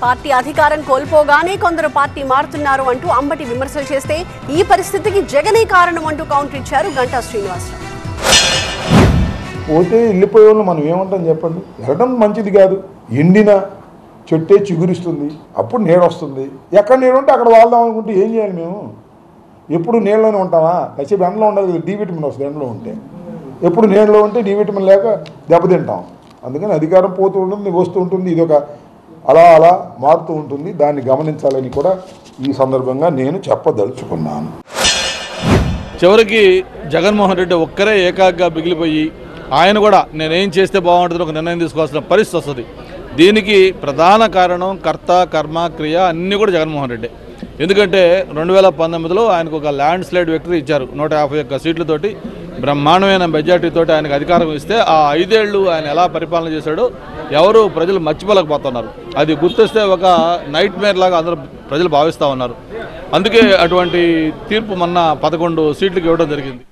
Party అధికారం కోల్పోగానే కొందరు party మారుతున్నారు అంటూ అంబటి విమర్శలు చేస్తే ఈ పరిస్థితికి జగనే కారణం అంటూ కౌంటర్ ఇచ్చారు గంటా శ్రీనివాసరావు. పోతే వెళ్ళిపోయే వాళ్ళు మనం ఏమంటాం చెప్పండి. వెళ్ళడం మంచిది కాదు. ఎండిన చెట్టే చిగురిస్తుంది, అప్పుడు నీడ వస్తుంది. ఎక్కడ నీడ ఉంటే అక్కడ వాళ్దాం అనుకుంటే ఏం చేయాలి మేము? ఎప్పుడు నీళ్ళలోనే ఉంటామా? కాసేపు ఎండలో ఉండాలి కదా, డి విటమిన్ వస్తుంది ఎండలో ఉంటే. ఎప్పుడు నీళ్ళలో ఉంటే డి విటమిన్ లేక దెబ్బతింటాం. అందుకని అధికారం పోతూ ఉంటుంది, వస్తూ ఉంటుంది. ఇది ఒక అలా అలా మారుతూ ఉంటుంది. దాన్ని గమనించాలని కూడా ఈ సందర్భంగా నేను చెప్పదలుచుకున్నాను. చివరికి జగన్మోహన్ రెడ్డి ఒక్కరే ఏకాగ్గా మిగిలిపోయి ఆయన కూడా నేనేం చేస్తే బాగుంటుందో ఒక నిర్ణయం తీసుకోవాల్సిన పరిస్థితి వస్తుంది. దీనికి ప్రధాన కారణం కర్త కర్మ క్రియ అన్నీ కూడా జగన్మోహన్ రెడ్డి. ఎందుకంటే 2019లో ఆయనకు ఒక ల్యాండ్ స్లైడ్ విక్టరీ ఇచ్చారు. 151 సీట్లతోటి బ్రహ్మాండమైన మెజార్టీతోటి ఆయనకు అధికారం ఇస్తే ఆ 5 ఏళ్ళు ఆయన ఎలా పరిపాలన చేశాడో ఎవరు ప్రజలు మర్చిపోలేకపోతున్నారు. అది గుర్తిస్తే ఒక నైట్ మేర్ లాగా అందరూ ప్రజలు భావిస్తూ ఉన్నారు. అందుకే అటువంటి తీర్పు మొన్న 11 సీట్లకు ఇవ్వడం జరిగింది.